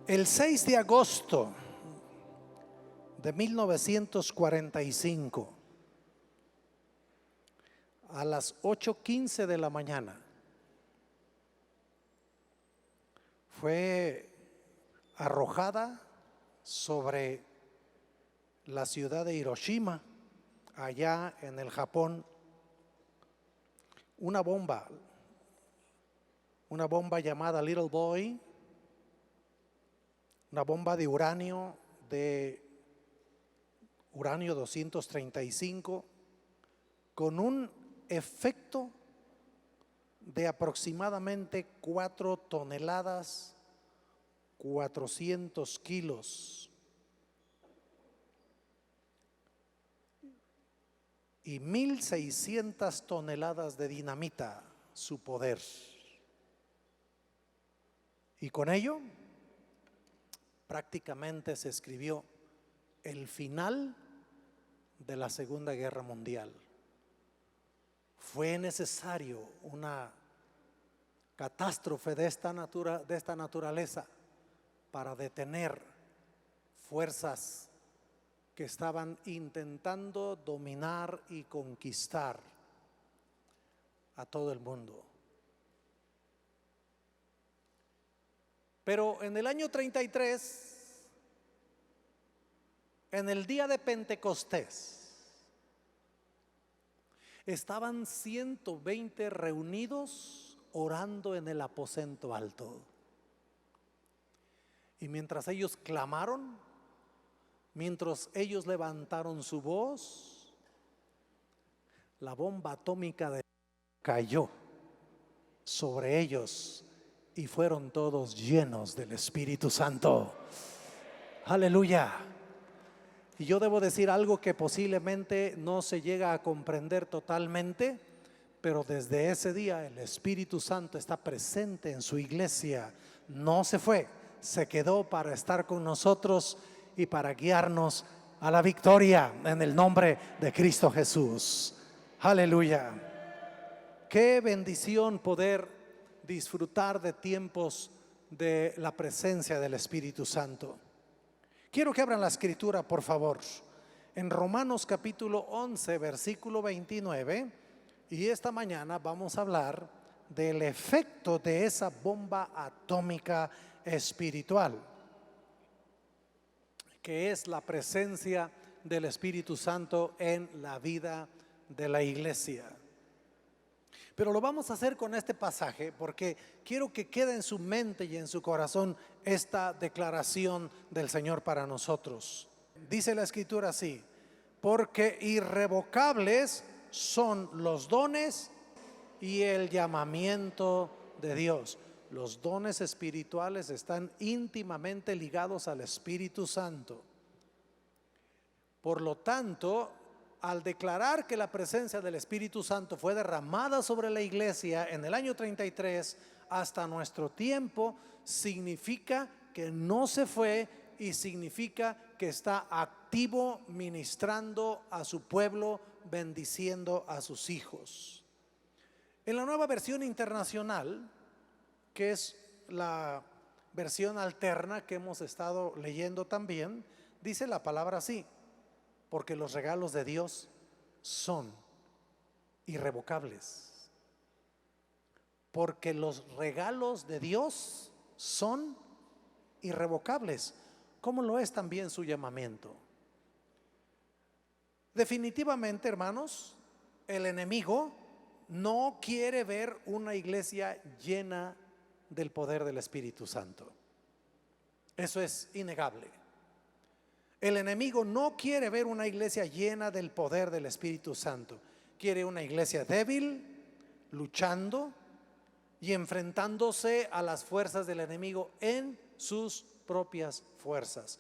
El 6 de agosto de 1945, a las 8:15 de la mañana, fue arrojada sobre la ciudad de Hiroshima, allá en el Japón, una bomba llamada Little Boy, una bomba de uranio 235, con un efecto de aproximadamente 4 toneladas, 400 kilos, y 1,600 toneladas de dinamita, su poder. Y con ello prácticamente se escribió el final de la Segunda Guerra Mundial. Fue necesario una catástrofe de esta naturaleza para detener fuerzas que estaban intentando dominar y conquistar a todo el mundo. Pero en el año 33, en el día de Pentecostés, estaban 120 reunidos orando en el aposento alto. Y mientras ellos clamaron, mientras ellos levantaron su voz, la bomba atómica cayó sobre ellos y fueron todos llenos del Espíritu Santo. Aleluya. Y yo debo decir algo que posiblemente no se llega a comprender totalmente, pero desde ese día el Espíritu Santo está presente en su iglesia. No se fue, se quedó para estar con nosotros y para guiarnos a la victoria en el nombre de Cristo Jesús. Aleluya. Qué bendición poder disfrutar de tiempos de la presencia del Espíritu Santo. Quiero que abran la escritura, por favor, en Romanos capítulo 11, versículo 29, y esta mañana vamos a hablar del efecto de esa bomba atómica espiritual, que es la presencia del Espíritu Santo en la vida de la iglesia. Pero lo vamos a hacer con este pasaje porque quiero que quede en su mente y en su corazón esta declaración del Señor para nosotros. Dice la escritura así: porque irrevocables son los dones y el llamamiento de Dios. Los dones espirituales están íntimamente ligados al Espíritu Santo. Por lo tanto, al declarar que la presencia del Espíritu Santo fue derramada sobre la iglesia en el año 33 hasta nuestro tiempo, significa que no se fue y significa que está activo ministrando a su pueblo, bendiciendo a sus hijos. En la Nueva Versión Internacional, que es la versión alterna que hemos estado leyendo también, dice la palabra así: porque los regalos de Dios son irrevocables. Porque los regalos de Dios son irrevocables, como lo es también su llamamiento. Definitivamente, hermanos, el enemigo no quiere ver una iglesia llena del poder del Espíritu Santo. Eso es innegable. El enemigo no quiere ver una iglesia llena del poder del Espíritu Santo. Quiere una iglesia débil, luchando y enfrentándose a las fuerzas del enemigo en sus propias fuerzas.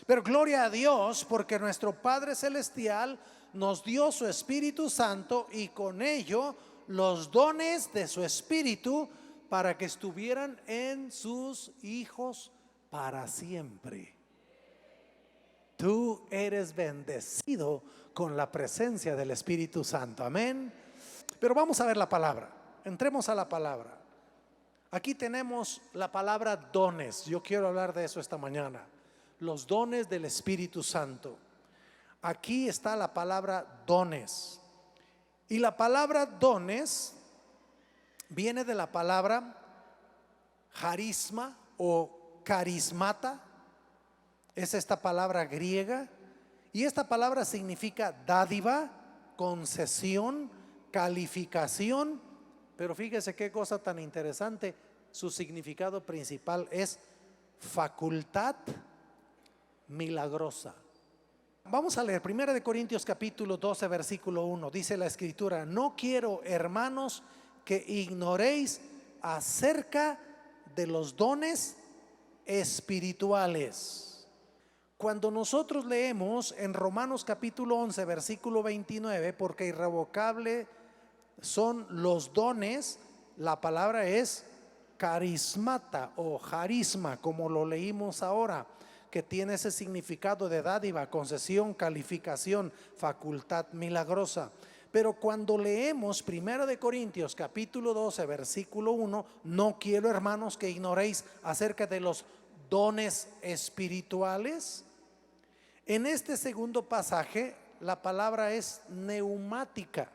Pero gloria a Dios, porque nuestro Padre Celestial nos dio su Espíritu Santo y con ello los dones de su Espíritu para que estuvieran en sus hijos para siempre. Tú eres bendecido con la presencia del Espíritu Santo. Amén. Pero vamos a ver la palabra. Entremos a la palabra. Aquí tenemos la palabra dones. Yo quiero hablar de eso esta mañana. Los dones del Espíritu Santo. Aquí está la palabra dones. Y la palabra dones viene de la palabra charisma o carismata. Es esta palabra griega. Y esta palabra significa dádiva, concesión, calificación. Pero fíjese qué cosa tan interesante. Su significado principal es facultad milagrosa. Vamos a leer 1 Corintios capítulo 12 versículo 1. Dice la escritura: no quiero, hermanos, que ignoréis acerca de los dones espirituales. Cuando nosotros leemos en Romanos capítulo 11 versículo 29, porque irrevocable son los dones, la palabra es carismata o charisma, como lo leímos ahora, que tiene ese significado de dádiva, concesión, calificación, facultad milagrosa. Pero cuando leemos 1 Corintios capítulo 12 versículo 1, no quiero, hermanos, que ignoréis acerca de los dones espirituales. En este segundo pasaje la palabra es neumática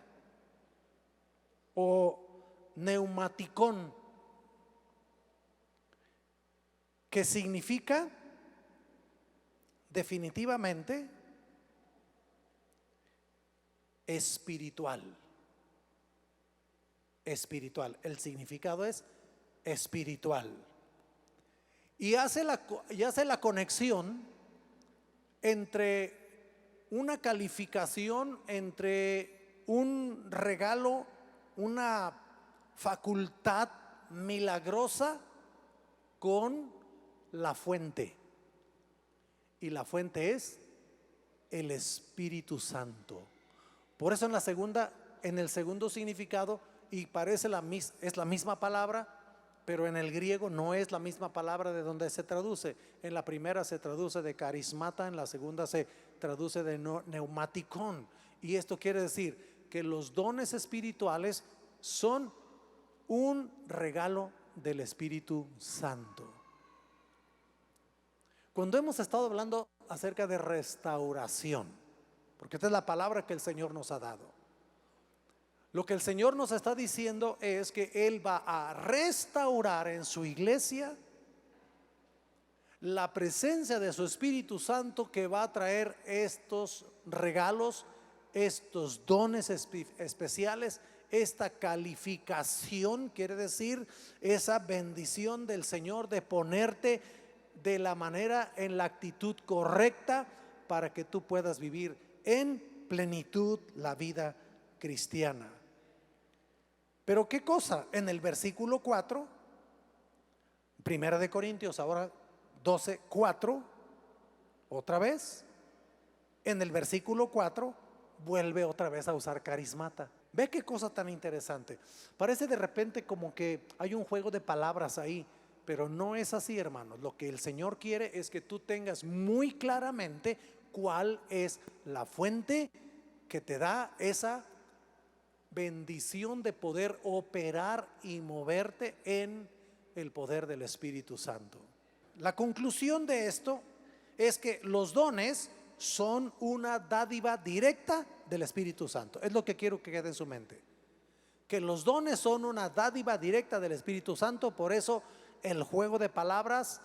o neumaticón, que significa definitivamente espiritual. Espiritual, el significado es espiritual. Y hace la conexión entre una calificación, entre un regalo, una facultad milagrosa con la fuente. Y la fuente es el Espíritu Santo. Por eso en el segundo significado, y parece es la misma palabra, pero en el griego no es la misma palabra de donde se traduce. En la primera se traduce de carismata, en la segunda se traduce de neumaticón. Y esto quiere decir que los dones espirituales son un regalo del Espíritu Santo. Cuando hemos estado hablando acerca de restauración, porque esta es la palabra que el Señor nos ha dado, lo que el Señor nos está diciendo es que Él va a restaurar en su iglesia la presencia de su Espíritu Santo, que va a traer estos regalos, estos dones especiales, esta calificación, quiere decir esa bendición del Señor de ponerte de la manera, en la actitud correcta, para que tú puedas vivir en plenitud la vida cristiana. Pero qué cosa, en el versículo 4, 1 Corintios ahora 12, 4, otra vez, en el versículo 4 vuelve otra vez a usar carismata. Ve qué cosa tan interesante. Parece de repente como que hay un juego de palabras ahí, pero no es así, hermanos. Lo que el Señor quiere es que tú tengas muy claramente cuál es la fuente que te da esa bendición de poder operar y moverte en el poder del Espíritu Santo. La conclusión de esto es que los dones son una dádiva directa del Espíritu Santo. Es lo que quiero que quede en su mente, que los dones son una dádiva directa del Espíritu Santo. Por eso el juego de palabras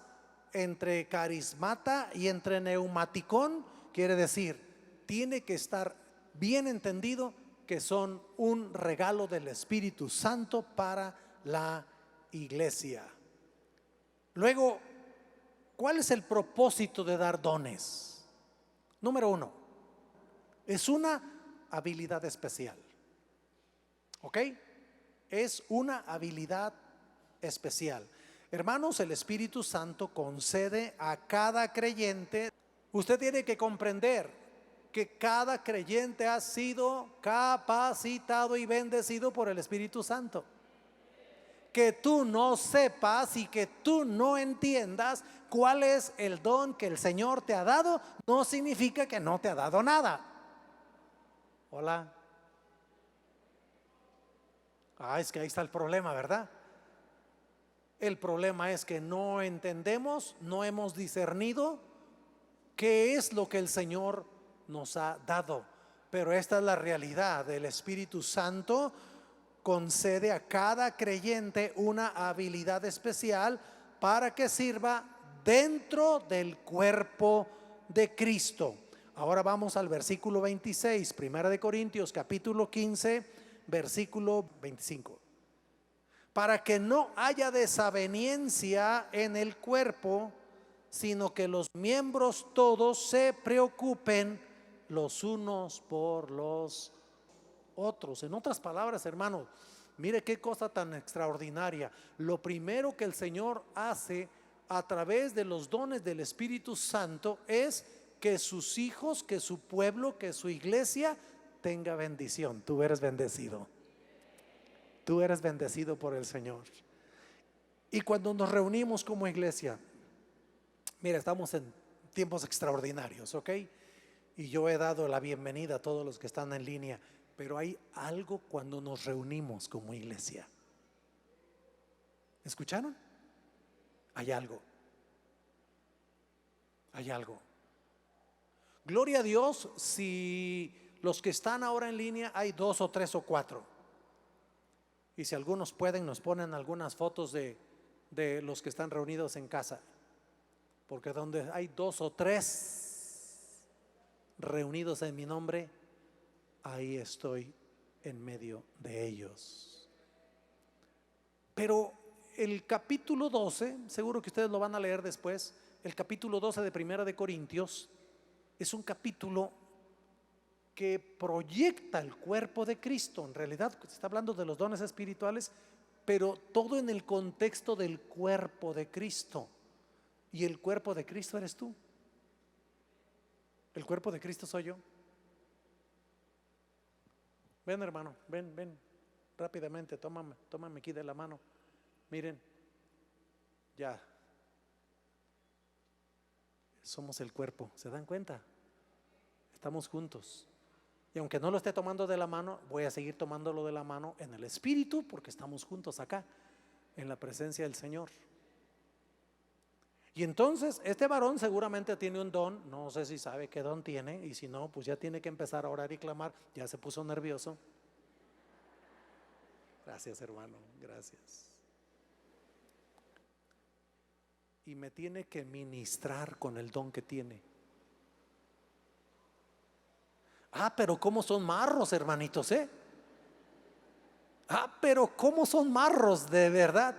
entre carismata y entre neumaticón quiere decir, tiene que estar bien entendido que son un regalo del Espíritu Santo para la iglesia. Luego, ¿cuál es el propósito de dar dones? Número 1, es una habilidad especial. ¿Ok? Es una habilidad especial. Hermanos, el Espíritu Santo concede a cada creyente. Usted tiene que comprender que cada creyente ha sido capacitado y bendecido por el Espíritu Santo. Que tú no sepas y que tú no entiendas cuál es el don que el Señor te ha dado, no significa que no te ha dado nada. Hola. Es que ahí está el problema, ¿verdad? El problema es que no entendemos, no hemos discernido qué es lo que el Señor nos ha dado. Pero esta es la realidad. El Espíritu Santo concede a cada creyente una habilidad especial para que sirva dentro del cuerpo de Cristo. Ahora vamos al versículo 26, Primera de Corintios capítulo 15, versículo 25. Para que no haya desaveniencia en el cuerpo, sino que los miembros todos se preocupen los unos por los otros. En otras palabras, hermanos, mire qué cosa tan extraordinaria. Lo primero que el Señor hace a través de los dones del Espíritu Santo es que sus hijos, que su pueblo, que su iglesia tenga bendición. Tú eres bendecido. Tú eres bendecido por el Señor. Y cuando nos reunimos como iglesia, mira, estamos en tiempos extraordinarios, ¿ok? Y yo he dado la bienvenida a todos los que están en línea, pero hay algo cuando nos reunimos como iglesia. ¿Escucharon? Hay algo. Hay algo. Gloria a Dios si los que están ahora en línea hay 2 o 3 o 4. Y si algunos pueden, nos ponen algunas fotos de los que están reunidos en casa. Porque donde hay 2 o 3 reunidos en mi nombre, ahí estoy en medio de ellos. Pero el capítulo 12, seguro que ustedes lo van a leer después, el capítulo 12 de Primera de Corintios es un capítulo que proyecta el cuerpo de Cristo. En realidad se está hablando de los dones espirituales, pero todo en el contexto del cuerpo de Cristo. Y el cuerpo de Cristo eres tú. El cuerpo de Cristo soy yo. Ven, hermano, ven rápidamente, tómame aquí de la mano. Miren, ya somos el cuerpo, ¿se dan cuenta? Estamos juntos. Y aunque no lo esté tomando de la mano, voy a seguir tomándolo de la mano en el espíritu, porque estamos juntos acá, en la presencia del Señor. Y entonces este varón seguramente tiene un don, no sé si sabe qué don tiene, y si no, pues ya tiene que empezar a orar y clamar. Ya se puso nervioso. Gracias, hermano, gracias. Y me tiene que ministrar con el don que tiene. Pero cómo son marros, hermanitos, pero cómo son marros, de verdad.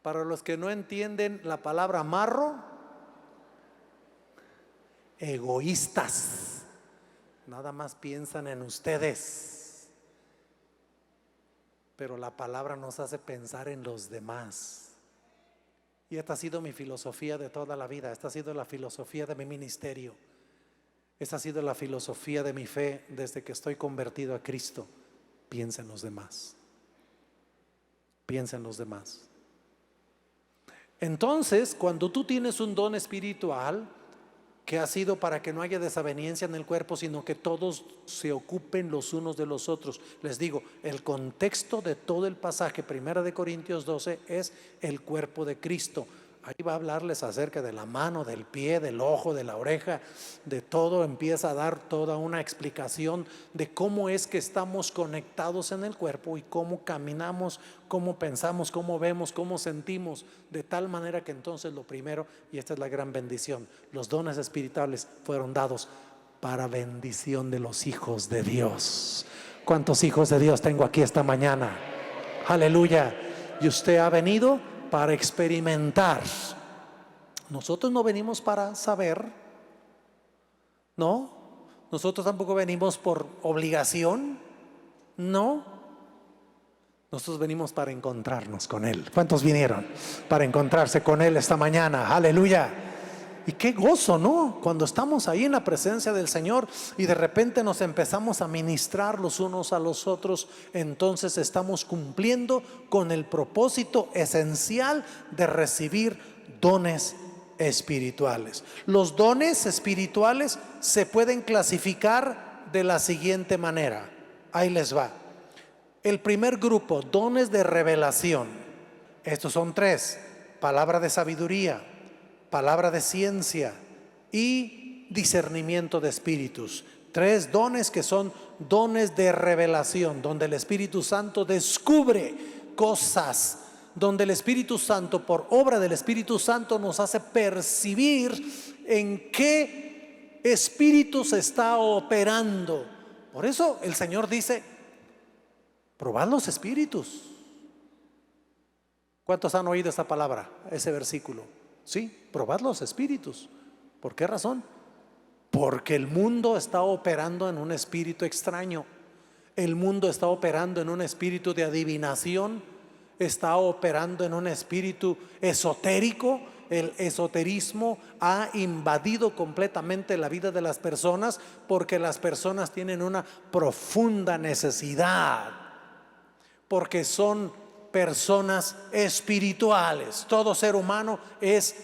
Para los que no entienden la palabra marro, egoístas, nada más piensan en ustedes. Pero la palabra nos hace pensar en los demás. Y esta ha sido mi filosofía de toda la vida. Esta ha sido la filosofía de mi ministerio. Esta ha sido la filosofía de mi fe desde que estoy convertido a Cristo. Piensa en los demás. Piensa en los demás. Entonces, cuando tú tienes un don espiritual que ha sido para que no haya desaveniencia en el cuerpo, sino que todos se ocupen los unos de los otros. Les digo, el contexto de todo el pasaje, Primera de Corintios 12, es el cuerpo de Cristo. Ahí va a hablarles acerca de la mano, del pie, del ojo, de la oreja, de todo. Empieza a dar toda una explicación de cómo es que estamos conectados en el cuerpo y cómo caminamos, cómo pensamos, cómo vemos, cómo sentimos. De tal manera que entonces lo primero, y esta es la gran bendición, los dones espirituales fueron dados para bendición de los hijos de Dios. ¿Cuántos hijos de Dios tengo aquí esta mañana? Aleluya. Y usted ha venido para experimentar. Nosotros no venimos para saber, no. Nosotros tampoco venimos por obligación, no. Nosotros venimos para encontrarnos con Él. ¿Cuántos vinieron para encontrarse con Él esta mañana? Aleluya. Y qué gozo, ¿no? Cuando estamos ahí en la presencia del Señor y de repente nos empezamos a ministrar los unos a los otros, entonces estamos cumpliendo con el propósito esencial de recibir dones espirituales. Los dones espirituales se pueden clasificar de la siguiente manera. Ahí les va. El primer grupo, dones de revelación. Estos son tres: palabra de sabiduría, palabra de ciencia y discernimiento de espíritus. Tres dones que son dones de revelación, donde el Espíritu Santo descubre cosas, donde el Espíritu Santo, por obra del Espíritu Santo, nos hace percibir en qué espíritu se está operando. Por eso el Señor dice: probad los espíritus. ¿Cuántos han oído esta palabra, ese versículo? Sí, probad los espíritus. ¿Por qué razón? Porque el mundo está operando en un espíritu extraño. El mundo está operando en un espíritu de adivinación, está operando en un espíritu esotérico. El esoterismo ha invadido completamente la vida de las personas, porque las personas tienen una profunda necesidad, porque son personas espirituales. Todo ser humano es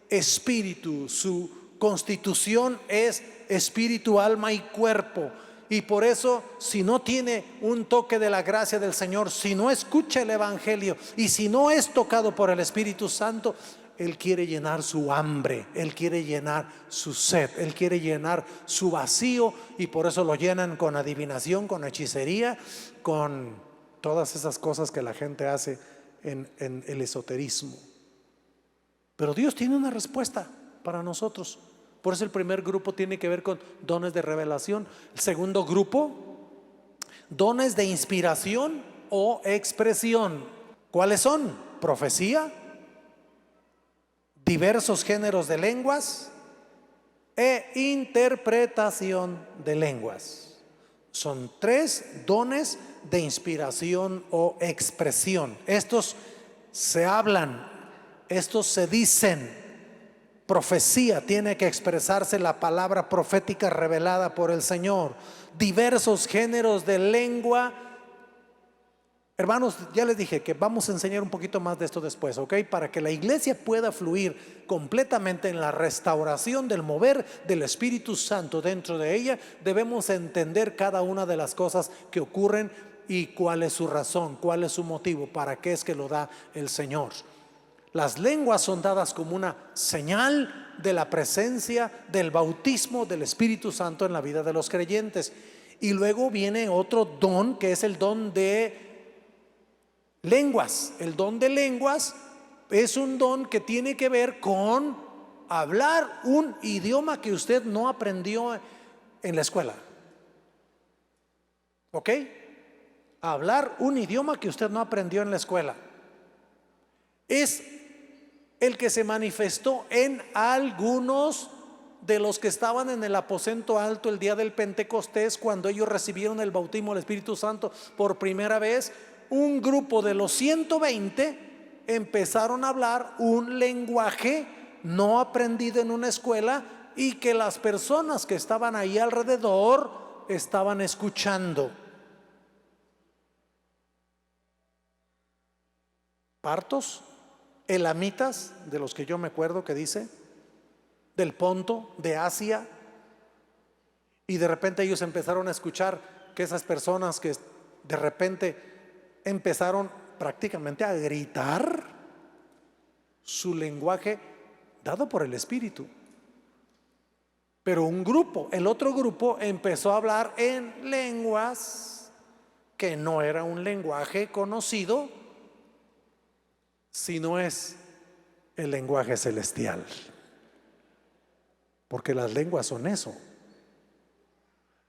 espíritu, su constitución es espíritu, alma y cuerpo. Y por eso, si no tiene un toque de la gracia del Señor, si no escucha el Evangelio y si no es tocado por el Espíritu Santo, Él quiere llenar su hambre, Él quiere llenar su sed, Él quiere llenar su vacío, y por eso lo llenan con adivinación, con hechicería, con todas esas cosas que la gente hace en el esoterismo. Pero Dios tiene una respuesta para nosotros. Por eso el primer grupo tiene que ver con dones de revelación. El segundo grupo, dones de inspiración o expresión. ¿Cuáles son? Profecía, diversos géneros de lenguas e interpretación de lenguas. Son tres dones de inspiración o expresión. Estos se hablan, estos se dicen. Profecía, tiene que expresarse la palabra profética revelada por el Señor. Diversos géneros de lengua. Hermanos, ya les dije que vamos a enseñar un poquito más de esto después, ¿ok? Para que la iglesia pueda fluir completamente en la restauración del mover del Espíritu Santo dentro de ella, debemos entender cada una de las cosas que ocurren y cuál es su razón, cuál es su motivo, para qué es que lo da el Señor. Las lenguas son dadas como una señal de la presencia del bautismo del Espíritu Santo en la vida de los creyentes. Y luego viene otro don, que es el don de lenguas. El don de lenguas es un don que tiene que ver con hablar un idioma que usted no aprendió en la escuela. ¿Ok? Hablar un idioma que usted no aprendió en la escuela. Es el que se manifestó en algunos de los que estaban en el aposento alto el día del Pentecostés, cuando ellos recibieron el bautismo del Espíritu Santo por primera vez. Un grupo de los 120 empezaron a hablar un lenguaje no aprendido en una escuela, y que las personas que estaban ahí alrededor estaban escuchando. Partos, elamitas, de los que yo me acuerdo que dice, del Ponto, de Asia. Y de repente ellos empezaron a escuchar que esas personas que de repente empezaron prácticamente a gritar su lenguaje dado por el Espíritu. Pero un grupo, el otro grupo, empezó a hablar en lenguas que no era un lenguaje conocido, sino es el lenguaje celestial. Porque las lenguas son eso.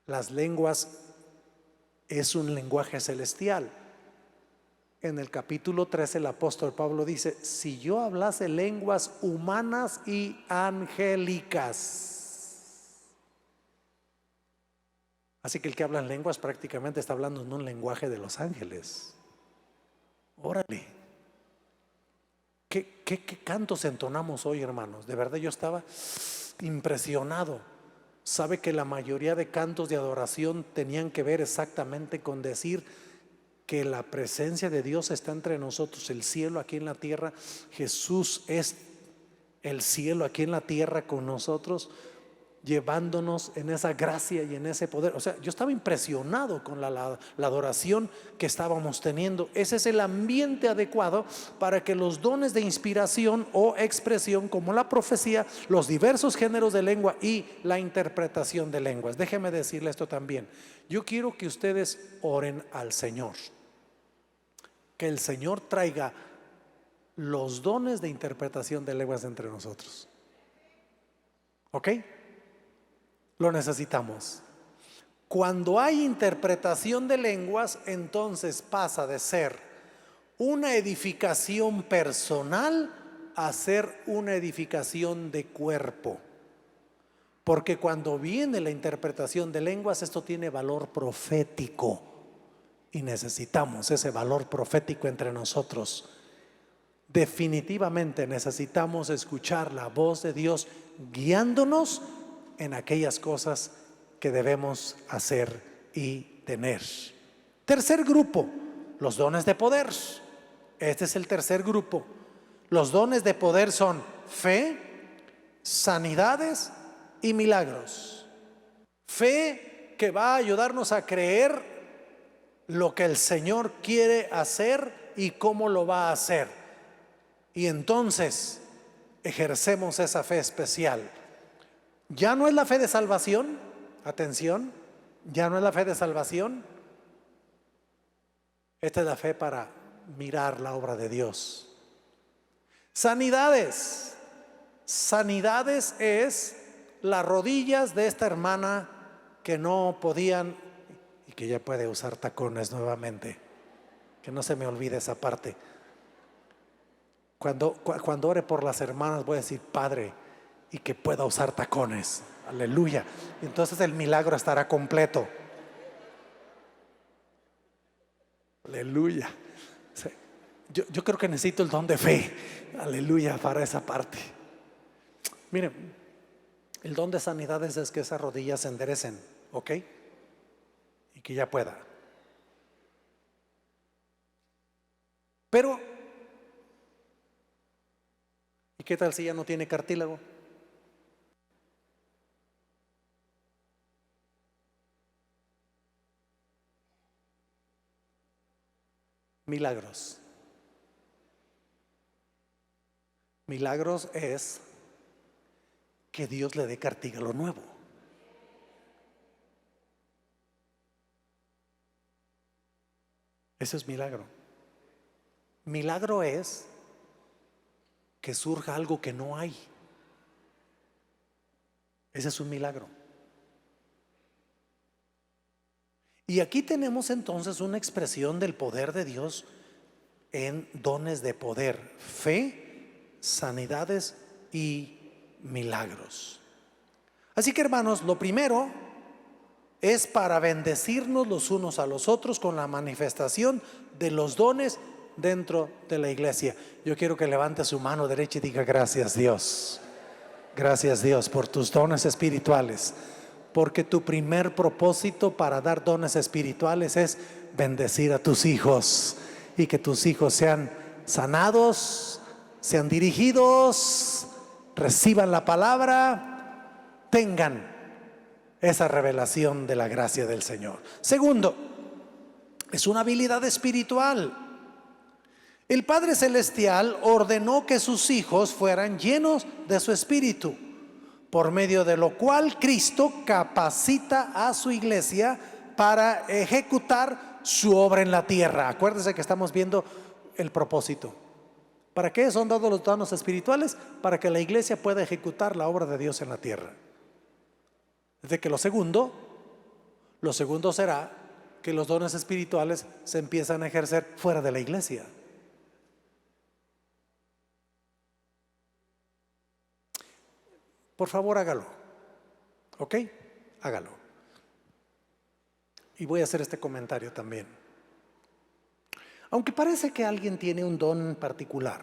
Las lenguas es un lenguaje celestial. En el capítulo 13 el apóstol Pablo dice: si yo hablase lenguas humanas y angélicas. Así que el que habla en lenguas prácticamente está hablando en un lenguaje de los ángeles. Órale. ¿Qué cantos entonamos hoy, hermanos? De verdad yo estaba impresionado. Sabe que la mayoría de cantos de adoración tenían que ver exactamente con decir que la presencia de Dios está entre nosotros, el cielo aquí en la tierra. Jesús es el cielo aquí en la tierra con nosotros. llevándonos en esa gracia y en ese poder. O sea, yo estaba impresionado con la adoración que estábamos teniendo. Ese es el ambiente adecuado para que los dones de inspiración o expresión, como la profecía, los diversos géneros de lengua y la interpretación de lenguas. Déjeme decirle esto también. Yo quiero que ustedes oren al Señor, que el Señor traiga los dones de interpretación de lenguas entre nosotros. ¿Ok? Lo necesitamos. Cuando hay interpretación de lenguas, entonces pasa de ser una edificación personal a ser una edificación de cuerpo. Porque cuando viene la interpretación de lenguas, esto tiene valor profético y necesitamos ese valor profético entre nosotros. Definitivamente necesitamos escuchar la voz de Dios guiándonos en aquellas cosas que debemos hacer y tener. Tercer grupo, los dones de poder. Este es el tercer grupo. Los dones de poder son fe, sanidades y milagros. Fe que va a ayudarnos a creer lo que el Señor quiere hacer y cómo lo va a hacer. Y entonces ejercemos esa fe especial. Ya no es la fe de salvación, atención, ya no es la fe de salvación. Esta es la fe para mirar la obra de Dios. Sanidades. Sanidades es las rodillas de esta hermana que no podían y que ya puede usar tacones nuevamente. Que no se me olvide esa parte. Cuando ore por las hermanas voy a decir, Padre, y que pueda usar tacones. Aleluya. Entonces el milagro estará completo. Aleluya. Yo creo que necesito el don de fe. Aleluya, para esa parte. Miren, el don de sanidades es que esas rodillas se enderecen, ¿ok? Y que ya pueda. Pero, ¿y qué tal si ya no tiene cartílago? Milagros. Milagros es que Dios le dé cartílago nuevo. Eso es milagro. Milagro es que surja algo que no hay. Ese es un milagro. Y aquí tenemos entonces una expresión del poder de Dios en dones de poder, fe, sanidades y milagros. Así que, hermanos, lo primero es para bendecirnos los unos a los otros con la manifestación de los dones dentro de la iglesia. Yo quiero que levante su mano derecha y diga: gracias, Dios. Gracias, Dios, por tus dones espirituales. Porque tu primer propósito para dar dones espirituales es bendecir a tus hijos y que tus hijos sean sanados, sean dirigidos, reciban la palabra, tengan esa revelación de la gracia del Señor. Segundo, es una habilidad espiritual. El Padre Celestial ordenó que sus hijos fueran llenos de su espíritu, por medio de lo cual Cristo capacita a su iglesia para ejecutar su obra en la tierra. Acuérdense que estamos viendo el propósito. ¿Para qué son dados los dones espirituales? Para que la iglesia pueda ejecutar la obra de Dios en la tierra. Desde que lo segundo será que los dones espirituales se empiezan a ejercer fuera de la iglesia. Por favor, hágalo. ¿Ok? Hágalo. Y voy a hacer este comentario también. Aunque parece que alguien tiene un don particular,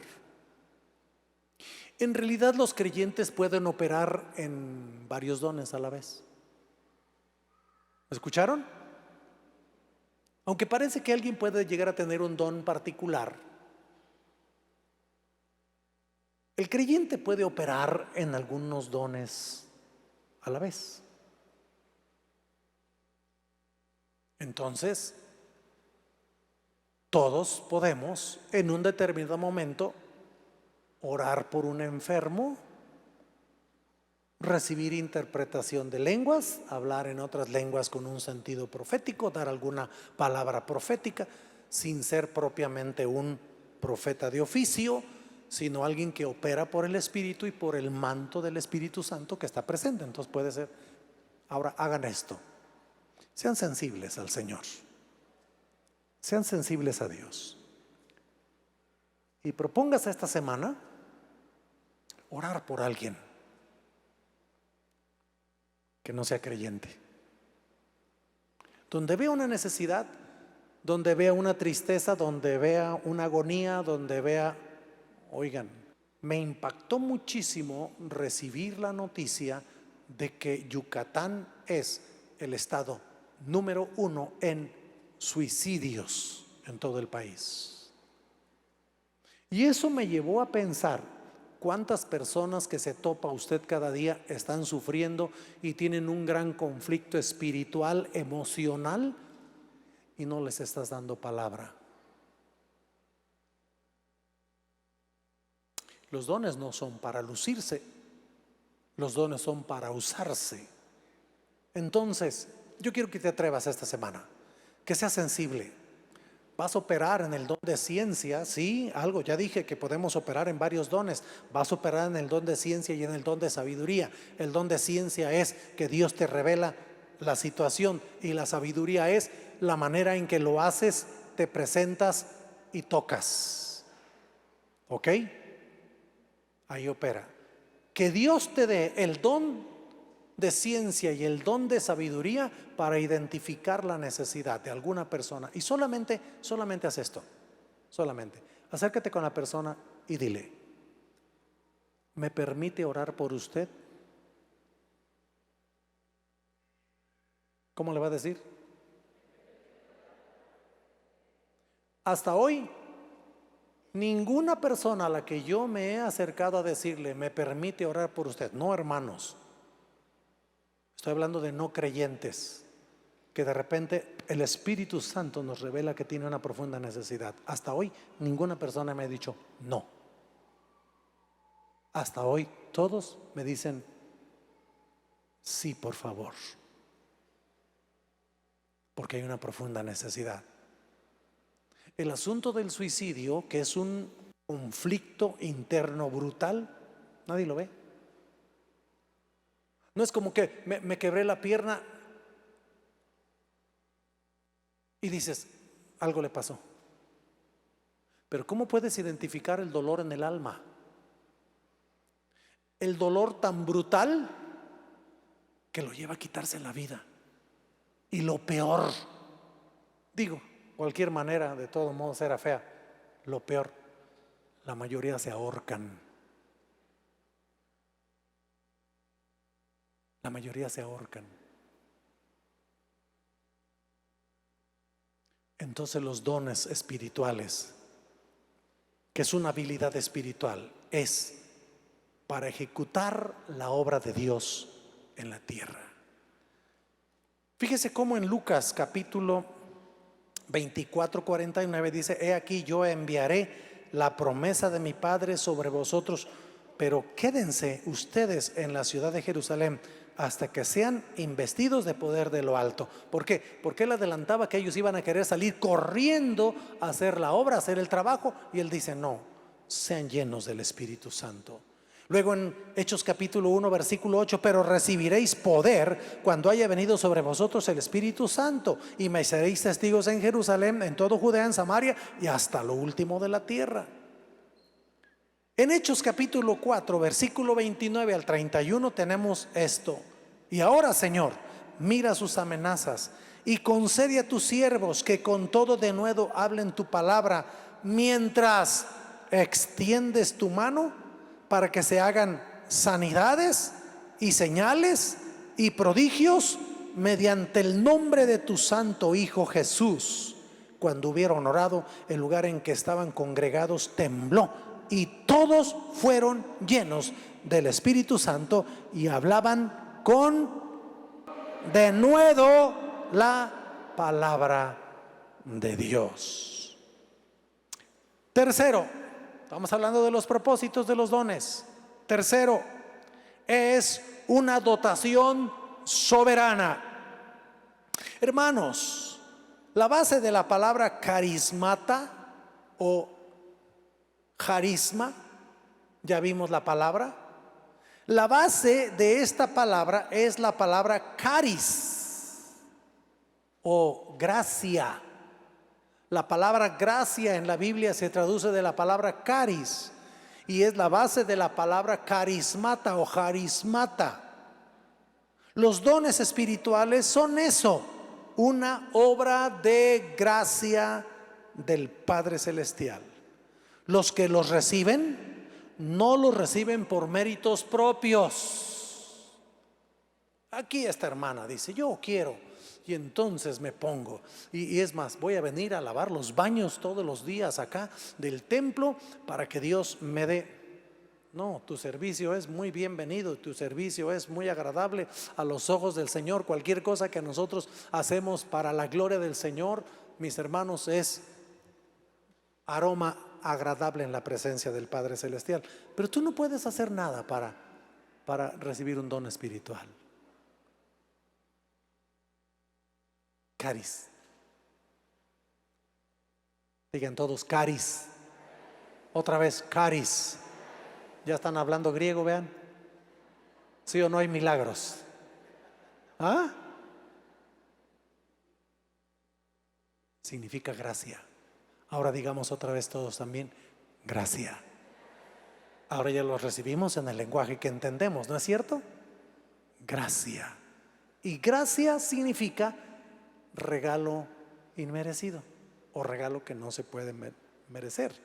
en realidad los creyentes pueden operar en varios dones a la vez. ¿Me escucharon? Aunque parece que alguien puede llegar a tener un don particular, el creyente puede operar en algunos dones a la vez. Entonces, todos podemos en un determinado momento orar por un enfermo, recibir interpretación de lenguas, hablar en otras lenguas con un sentido profético, dar alguna palabra profética, sin ser propiamente un profeta de oficio, sino alguien que opera por el Espíritu y por el manto del Espíritu Santo que está presente. Entonces puede ser. Ahora hagan esto, sean sensibles al Señor, sean sensibles a Dios, y propóngase esta semana orar por alguien que no sea creyente, donde vea una necesidad, donde vea una tristeza, donde vea una agonía, donde vea. Oigan, me impactó muchísimo recibir la noticia de que Yucatán es el estado número 1 en suicidios en todo el país. Y eso me llevó a pensar cuántas personas que se topa usted cada día están sufriendo y tienen un gran conflicto espiritual, emocional, y no les estás dando palabra. Los dones no son para lucirse, los dones son para usarse. Entonces, yo quiero que te atrevas esta semana, que seas sensible. Vas a operar en el don de ciencia, sí, algo, ya dije que podemos operar en varios dones. Vas a operar en el don de ciencia y en el don de sabiduría. El don de ciencia es que Dios te revela la situación, y la sabiduría es la manera en que lo haces, te presentas y tocas. ¿Ok? Ahí opera. Que Dios te dé el don de ciencia y el don de sabiduría para identificar la necesidad de alguna persona. Y solamente haz esto. Solamente acércate con la persona y dile: ¿me permite orar por usted? ¿Cómo le va a decir? Hasta hoy, ninguna persona a la que yo me he acercado a decirle: ¿me permite orar por usted? No, hermanos. Estoy hablando de no creyentes, que de repente el Espíritu Santo nos revela que tiene una profunda necesidad. Hasta hoy, ninguna persona me ha dicho no. Hasta hoy, todos me dicen sí, por favor, porque hay una profunda necesidad. El asunto del suicidio, que es un conflicto interno brutal, nadie lo ve. No es como que me quebré la pierna y dices, algo le pasó. Pero ¿cómo puedes identificar el dolor en el alma? El dolor tan brutal que lo lleva a quitarse la vida. Y lo peor, digo, cualquier manera de todo modo será fea. Lo peor, la mayoría se ahorcan. La mayoría se ahorcan. Entonces los dones espirituales, que es una habilidad espiritual, es para ejecutar la obra de Dios en la tierra. Fíjese cómo en Lucas capítulo 24:49 dice: he aquí yo enviaré la promesa de mi Padre sobre vosotros, pero quédense ustedes en la ciudad de Jerusalén hasta que sean investidos de poder de lo alto. ¿Por qué? Porque él adelantaba que ellos iban a querer salir corriendo a hacer la obra, a hacer el trabajo, y él dice: no, sean llenos del Espíritu Santo. Luego en Hechos capítulo 1 versículo 8: pero recibiréis poder cuando haya venido sobre vosotros el Espíritu Santo, y me seréis testigos en Jerusalén, en todo Judea, en Samaria y hasta lo último de la tierra. En Hechos capítulo 4 versículo 29 al 31 tenemos esto: y ahora, Señor, mira sus amenazas y concede a tus siervos que con todo denuedo hablen tu palabra, mientras extiendes tu mano, para que se hagan sanidades y señales y prodigios mediante el nombre de tu santo Hijo Jesús. Cuando hubieron orado, el lugar en que estaban congregados tembló, y todos fueron llenos del Espíritu Santo y hablaban con denuedo la palabra de Dios. Tercero, estamos hablando de los propósitos de los dones. Tercero, es una dotación soberana. Hermanos, la base de la palabra carismata o carisma, ya vimos la palabra. La base de esta palabra es la palabra caris o gracia. La palabra gracia en la Biblia se traduce de la palabra caris y es la base de la palabra carismata o charismata. Los dones espirituales son eso, una obra de gracia del Padre Celestial. Los que los reciben no los reciben por méritos propios. Aquí esta hermana dice: yo quiero, y entonces me pongo, y es más, voy a venir a lavar los baños todos los días acá del templo para que Dios me dé. No, tu servicio es muy bienvenido, tu servicio es muy agradable a los ojos del Señor. Cualquier cosa que nosotros hacemos para la gloria del Señor, mis hermanos, es aroma agradable en la presencia del Padre Celestial. Pero tú no puedes hacer nada para recibir un don espiritual. Caris. Digan todos caris. Otra vez caris. Ya están hablando griego, vean. ¿Sí o no hay milagros? ¿Ah? Significa gracia. Ahora digamos otra vez todos también, gracia. Ahora ya lo recibimos en el lenguaje que entendemos, ¿no es cierto? Gracia. Y gracia significa regalo inmerecido o regalo que no se puede merecer.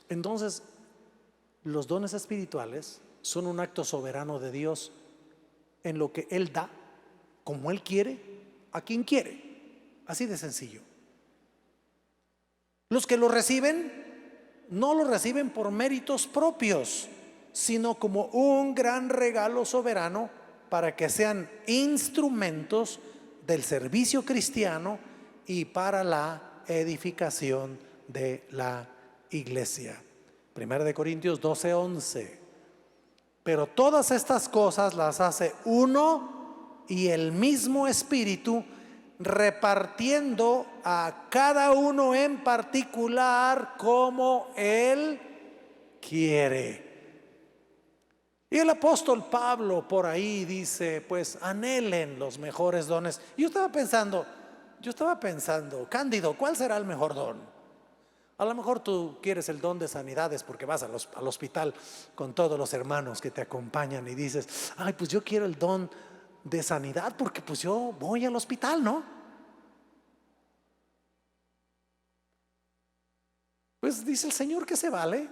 Entonces, los dones espirituales son un acto soberano de Dios en lo que Él da, como Él quiere, a quien quiere. Así de sencillo. Los que lo reciben no lo reciben por méritos propios, sino como un gran regalo soberano para que sean instrumentos del servicio cristiano y para la edificación de la iglesia. 1 Corintios 12:11. Pero todas estas cosas las hace uno y el mismo Espíritu, repartiendo a cada uno en particular como Él quiere. Y el apóstol Pablo por ahí dice: pues anhelen los mejores dones. Yo estaba pensando, Cándido, ¿cuál será el mejor don? A lo mejor tú quieres el don de sanidades porque vas al hospital con todos los hermanos que te acompañan y dices: ay, pues yo quiero el don de sanidad porque pues yo voy al hospital, ¿no? Pues dice el Señor que se vale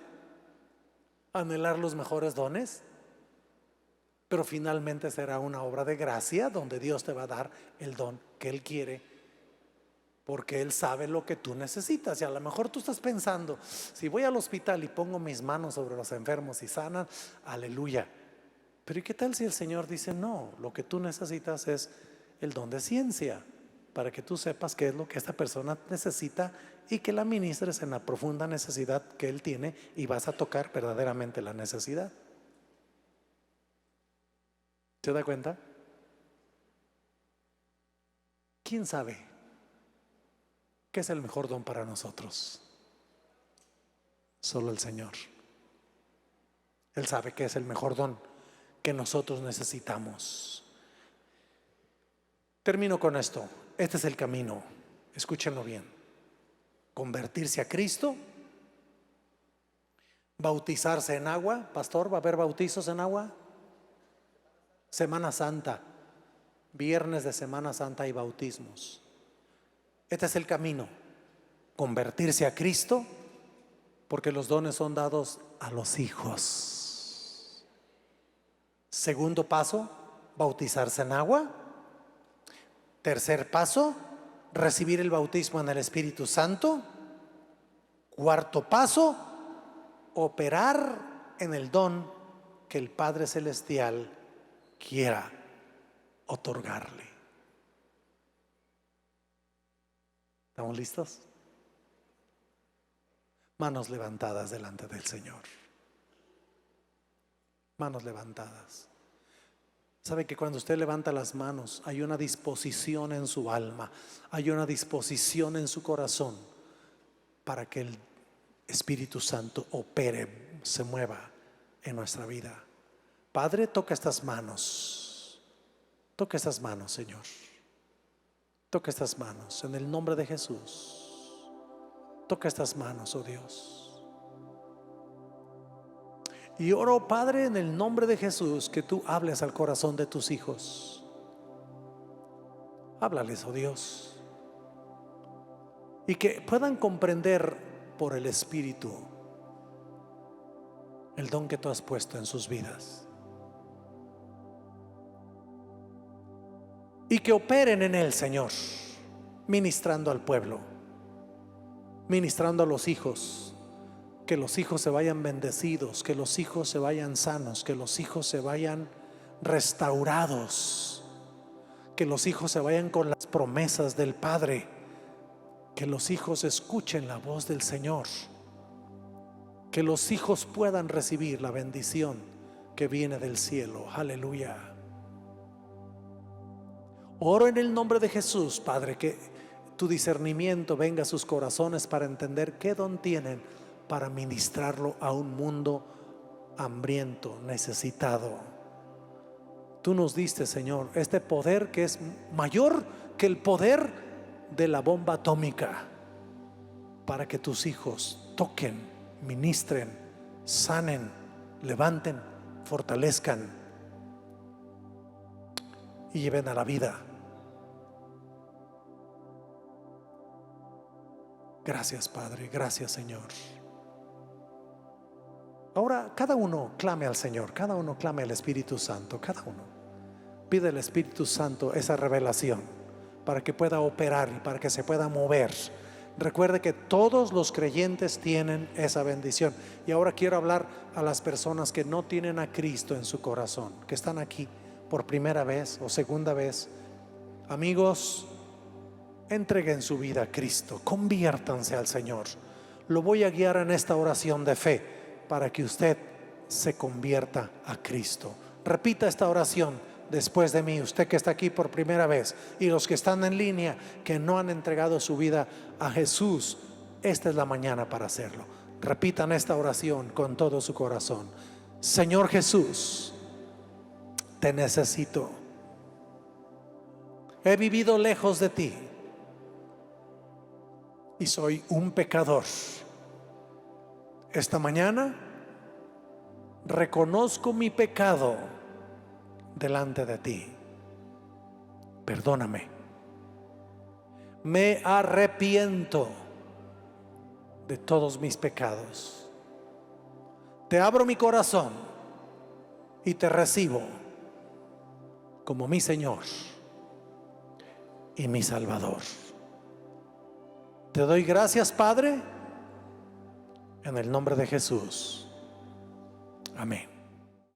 anhelar los mejores dones, pero finalmente será una obra de gracia donde Dios te va a dar el don que Él quiere, porque Él sabe lo que tú necesitas. Y a lo mejor tú estás pensando: si voy al hospital y pongo mis manos sobre los enfermos y sanan, aleluya. Pero ¿y qué tal si el Señor dice: no, lo que tú necesitas es el don de ciencia, para que tú sepas qué es lo que esta persona necesita y que la ministres en la profunda necesidad que él tiene, y vas a tocar verdaderamente la necesidad? ¿Se da cuenta? ¿Quién sabe qué es el mejor don para nosotros? Solo el Señor. Él sabe qué es el mejor don que nosotros necesitamos. Termino con esto. Este es el camino. Escúchenlo bien. Convertirse a Cristo, bautizarse en agua. Pastor, ¿va a haber bautizos en agua? Semana Santa, viernes de Semana Santa y bautismos. Este es el camino. Convertirse a Cristo, porque los dones son dados a los hijos. Segundo paso, bautizarse en agua. Tercer paso, recibir el bautismo en el Espíritu Santo. Cuarto paso, operar en el don que el Padre Celestial quiera otorgarle. ¿Estamos listos? Manos levantadas delante del Señor. Manos levantadas. ¿Sabe que cuando usted levanta las manos hay una disposición en su alma, hay una disposición en su corazón para que el Espíritu Santo opere, se mueva en nuestra vida? Padre, toca estas manos. Toca estas manos, Señor. Toca estas manos en el nombre de Jesús. Toca estas manos, oh Dios. Y oro, Padre, en el nombre de Jesús, que tú hables al corazón de tus hijos. Háblales, oh Dios, y que puedan comprender por el Espíritu el don que tú has puesto en sus vidas, y que operen en él, Señor, ministrando al pueblo, ministrando a los hijos. Que los hijos se vayan bendecidos, que los hijos se vayan sanos, que los hijos se vayan restaurados, que los hijos se vayan con las promesas del Padre, que los hijos escuchen la voz del Señor, que los hijos puedan recibir la bendición que viene del cielo. Aleluya. Oro en el nombre de Jesús, Padre, que tu discernimiento venga a sus corazones para entender qué don tienen para ministrarlo a un mundo hambriento, necesitado. Tú nos diste, Señor, este poder que es mayor que el poder de la bomba atómica, para que tus hijos toquen, ministren, sanen, levanten, fortalezcan y lleven a la vida. Gracias, Padre. Gracias, Señor. Ahora cada uno clame al Señor, cada uno clame al Espíritu Santo, cada uno pide al Espíritu Santo esa revelación para que pueda operar y para que se pueda mover. Recuerde que todos los creyentes tienen esa bendición. Y ahora quiero hablar a las personas que no tienen a Cristo en su corazón, que están aquí por primera vez o segunda vez. Amigos, entreguen su vida a Cristo, conviértanse al Señor. Lo voy a guiar en esta oración de fe para que usted se convierta a Cristo. Repita esta oración después de mí, usted que está aquí por primera vez y los que están en línea que no han entregado su vida a Jesús. Esta es la mañana para hacerlo. Repitan esta oración con todo su corazón. Señor Jesús, te necesito. He vivido lejos de ti y soy un pecador. Esta mañana reconozco mi pecado delante de ti. Perdóname. Me arrepiento de todos mis pecados. Te abro mi corazón y te recibo como mi Señor y mi Salvador. Te doy gracias, Padre, en el nombre de Jesús. Amén.